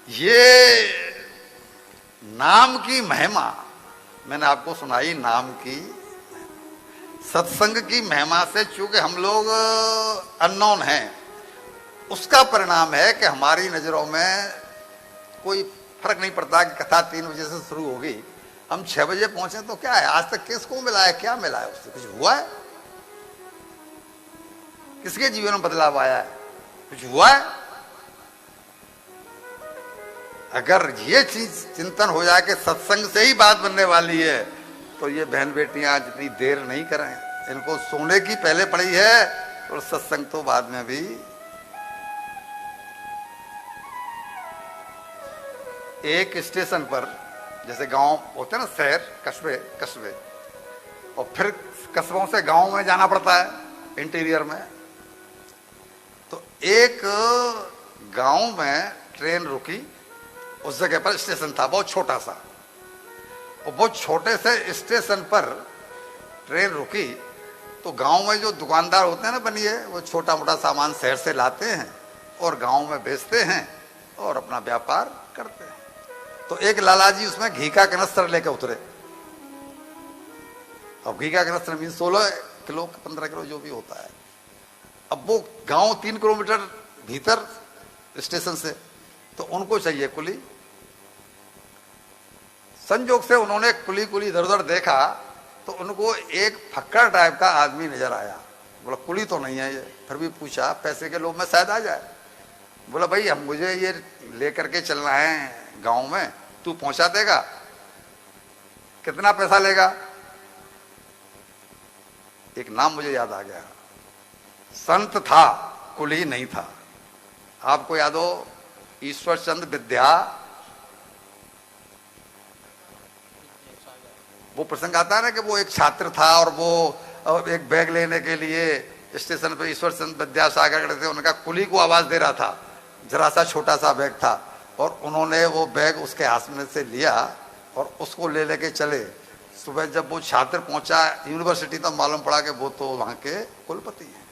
ये नाम की महिमा मैंने आपको सुनाई, नाम की सत्संग की महिमा से चूंकि हम लोग अननोन हैं, उसका परिणाम है कि हमारी नजरों में कोई फर्क नहीं पड़ता कि कथा 3 बजे से शुरू होगी, हम 6 बजे पहुंचे तो क्या है, आज तक किसको मिला है, क्या मिला है, उससे कुछ हुआ है, किसके जीवन में बदलाव आया है, कुछ हुआ है? अगर ये चीज चिंतन हो जाए कि सत्संग से ही बात बनने वाली है, तो ये बहन बेटियां जितनी देर नहीं करें, इनको सोने की पहले पड़ी है और सत्संग तो बाद में भी। एक स्टेशन पर, जैसे गांव होते हैं ना, शहर, कस्बे कस्बे, और फिर कस्बों से गांव में जाना पड़ता है इंटीरियर में, तो एक गांव में ट्रेन रुकी, उस जगह पर स्टेशन था बहुत छोटा सा, और बहुत छोटे से स्टेशन पर ट्रेन रुकी, तो गांव में जो दुकानदार होते हैं ना बनिए, वो छोटा मोटा सामान शहर से लाते हैं और गांव में बेचते हैं और अपना व्यापार करते हैं। तो एक लाला जी उसमें घी का कनस्तर लेके उतरे। अब घी का कनस्तर मीन 16 किलो 15 किलो जो भी होता है। अब वो गांव 3 किलोमीटर भीतर स्टेशन से, तो उनको चाहिए कुली। संजोग से उन्होंने कुली इधर उधर देखा तो उनको एक फक्कड़ टाइप का आदमी नजर आया। बोला कुली तो नहीं है ये, फिर भी पूछा पैसे के लोभ में शायद आ जाए। बोला भाई हम मुझे ये लेकर के चलना है गांव में, तू पहुंचा देगा? कितना पैसा लेगा? एक नाम मुझे याद आ गया, संत था, कुली नहीं था। आपको याद हो ईश्वर चंद्र विद्या, वो प्रसंग आता है ना कि वो एक छात्र था और वो एक बैग लेने के लिए स्टेशन पे ईश्वर चंद्र विद्यासागर खड़े थे, उनका कुली को आवाज दे रहा था, जरा सा छोटा सा बैग था, और उन्होंने वो बैग उसके हाथ में से लिया और उसको ले लेके चले। सुबह जब वो छात्र पहुंचा यूनिवर्सिटी, तो मालूम पड़ा कि वो तो वहां के कुलपति हैं,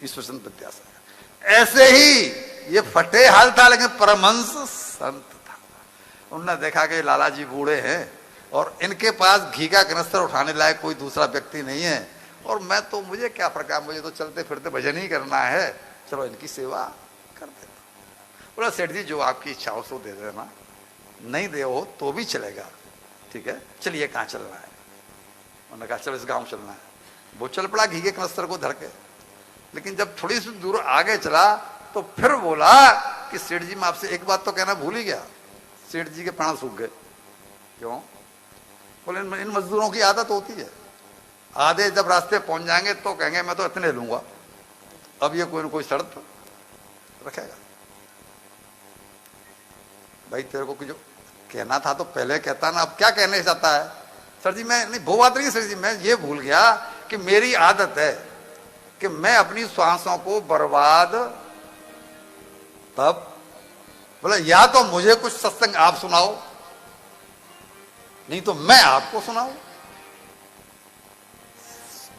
ईश्वर चंद्र विद्यासागर। ऐसे ही ये फटे हाल था, लेकिन परमहंस संत था। उन्होंने देखा कि लाला जी बूढ़े हैं और इनके पास घी का कनस्तर उठाने लायक कोई दूसरा व्यक्ति नहीं है, और मैं तो, मुझे क्या फर्क है, मुझे तो चलते फिरते भजन ही करना है, चलो इनकी सेवा कर देता। बोला सेठ जी जो आपकी इच्छा हो सो दे देना, नहीं दे हो तो भी चलेगा, ठीक है चलिए कहाँ चलना है? उन्होंने कहा चलो इस गांव चलना है। वो चल पड़ा घी के कनस्तर को धर के, लेकिन जब थोड़ी सी दूर आगे चला तो फिर बोला कि सेठ जी मैं आपसे एक बात तो कहना भूल ही गया। सेठ जी के प्राण सूख गए। क्यों? बोले इन मजदूरों की आदत होती है, आधे जब रास्ते पहुंच जाएंगे तो कहेंगे मैं तो इतने लूंगा, अब ये कोई न कोई शर्त रखेगा। भाई तेरे को जो कहना था तो पहले कहता ना, अब क्या कहने चाहता है? सर जी मैं नहीं, वो बात नहीं सर जी, मैं ये भूल गया कि मेरी आदत है कि मैं अपनी श्वासों को बर्बाद तब। बोला या तो मुझे कुछ सत्संग आप सुनाओ, नहीं तो मैं आपको सुनाऊं।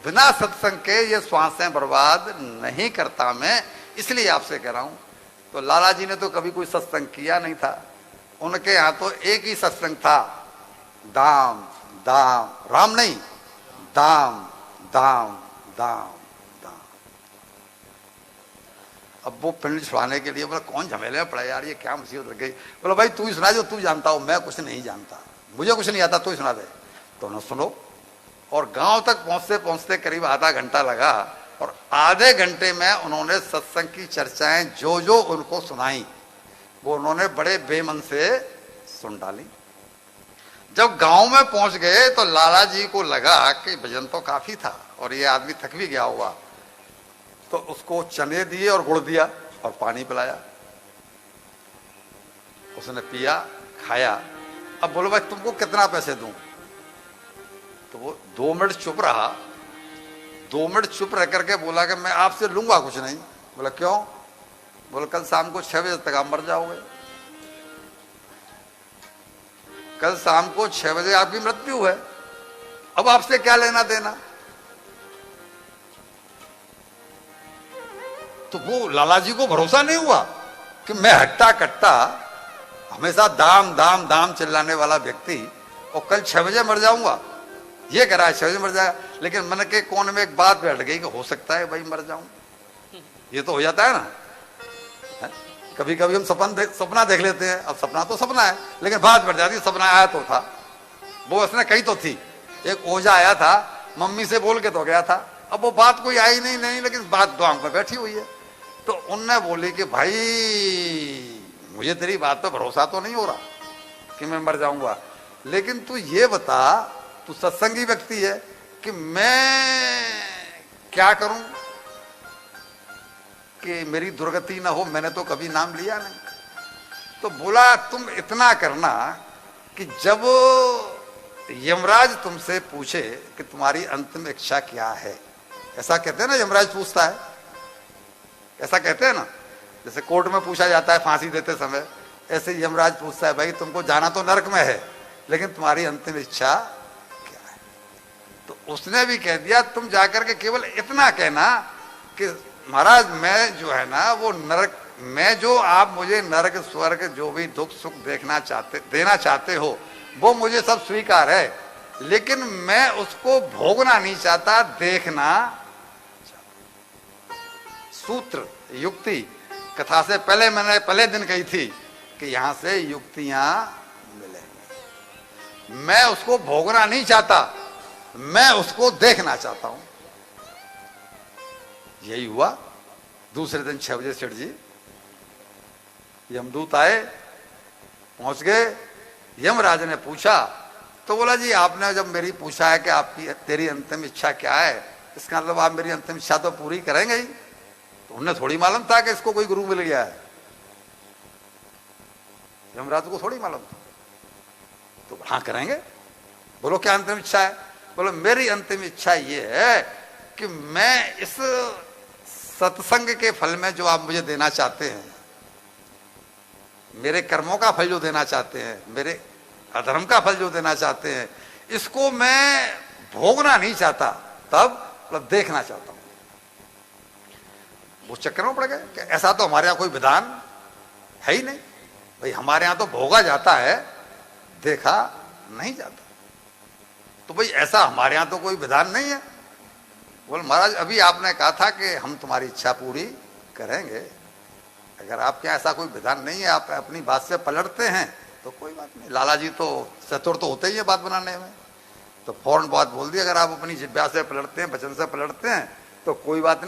बिना सत्संग के ये श्वासें बर्बाद नहीं करता मैं, इसलिए आपसे कह रहा हूं। तो लाला जी ने तो कभी कोई सत्संग किया नहीं था, उनके यहां तो एक ही सत्संग था, दाम दाम, राम नहीं, दाम दाम दाम दाम। अब वो पिंड छुड़ाने के लिए बोला कौन झमेले में पड़ा यार, ये क्या मुसीबत लग गई। बोला भाई तू ही सुना जो तू जानता हो, मैं कुछ नहीं जानता, मुझे कुछ नहीं आता, तू ही सुना दे। तो उन्होंने सुनो, और गांव तक पहुंचते पहुंचते करीब आधा घंटा लगा, और आधे घंटे में उन्होंने सत्संग की चर्चाएं जो जो उनको सुनाई वो उन्होंने बड़े बेमन से सुन डाली। जब गांव में पहुंच गए तो लाला जी को लगा कि भजन तो काफी था और ये आदमी थक भी गया होगा, तो उसको चने दिए और गुड़ दिया और पानी पिलाया। उसने पिया, खाया। अब बोलो भाई तुमको कितना पैसे दूं? तो वो 2 मिनट चुप रहा। 2 मिनट चुप रह करके बोला कि मैं आपसे लूंगा कुछ नहीं। बोला क्यों? बोला कल शाम को 6 बजे तक आप मर जाओगे, कल शाम को 6 बजे आपकी मृत्यु है, अब आपसे क्या लेना देना। तो वो लाला जी को भरोसा नहीं हुआ कि मैं हट्टा कट्टा हमेशा दाम दाम दाम चिल्लाने वाला व्यक्ति और कल 6 बजे मर जाऊंगा, ये कह रहा है 6 बजे मर जाएगा, लेकिन मन के कोने में एक बात बैठ गई कि हो सकता है भाई मर जाऊं। ये तो हो जाता है ना, कभी कभी हम सपना देख लेते हैं। अब सपना तो सपना है, लेकिन बात बढ़ जाती है सपना आया तो था, वो उसने कही तो थी। एक ओझा आया था, मम्मी से बोल के तो गया था, अब वो बात कोई आई नहीं, लेकिन बात दिमाग में बैठी हुई है। तो उनने बोली कि भाई मुझे तेरी बात पे भरोसा तो नहीं हो रहा कि मैं मर जाऊंगा, लेकिन तू ये बता, तू सत्संगी व्यक्ति है, कि मैं क्या करूं कि मेरी दुर्गति ना हो, मैंने तो कभी नाम लिया नहीं। तो बोला तुम इतना करना कि जब यमराज तुमसे पूछे कि तुम्हारी अंतिम इच्छा क्या है, ऐसा कहते हैं ना, यमराज पूछता है, ऐसा कहते हैं ना, जैसे कोर्ट में पूछा जाता है फांसी देते समय, ऐसे यमराज पूछता है भाई तुमको जाना तो नरक में है, लेकिन तुम्हारी अंतिम इच्छा क्या है। तो उसने भी कह दिया तुम जाकर के केवल इतना कहना कि महाराज मैं जो है ना वो नरक, मैं जो आप मुझे नरक स्वर्ग जो भी दुख सुख देना चाहते हो वो मुझे सब स्वीकार है, लेकिन मैं उसको भोगना नहीं चाहता, देखना। सूत्र युक्ति कथा से पहले मैंने पहले दिन कही थी कि यहां से युक्तियां मिलेंगी। मैं उसको भोगना नहीं चाहता, मैं उसको देखना चाहता हूं। यही हुआ। दूसरे दिन 6 बजे सेठ जी यमदूत आए, पहुंच गए। यमराज ने पूछा तो बोला जी आपने जब मेरी पूछा है कि आपकी तेरी अंतिम इच्छा क्या है, इसका मतलब आप मेरी अंतिम इच्छा तो पूरी करेंगे ही। तो उन्हें थोड़ी मालूम था कि इसको कोई गुरु मिल गया है, यमराज को थोड़ी मालूम था। तो हाँ करेंगे। बोलो क्या अंतिम इच्छा है? बोलो मेरी अंतिम इच्छा ये है कि मैं इस सत्संग के फल में जो आप मुझे देना चाहते हैं, मेरे कर्मों का फल जो देना चाहते हैं, मेरे अधर्म का फल जो देना चाहते हैं, इसको मैं भोगना नहीं चाहता, तब मतलब देखना चाहता हूं। वो चक्कर में पड़ गए कि ऐसा तो हमारे यहां कोई विधान है ही नहीं भाई, हमारे यहां तो भोगा जाता है, देखा नहीं जाता। तो भाई ऐसा हमारे यहां तो कोई विधान नहीं है। बोल महाराज अभी आपने कहा था कि हम तुम्हारी इच्छा पूरी करेंगे, अगर आपके यहाँ ऐसा कोई विधान नहीं है, आप अपनी बात से पलटते हैं तो कोई बात नहीं। लाला जी तो चतुर तो होते ही है बात बनाने में, तो फौरन बात बोल दी। अगर आप अपनी जिज्ञासा से पलटते हैं, वचन से पलटते हैं तो कोई बात नहीं।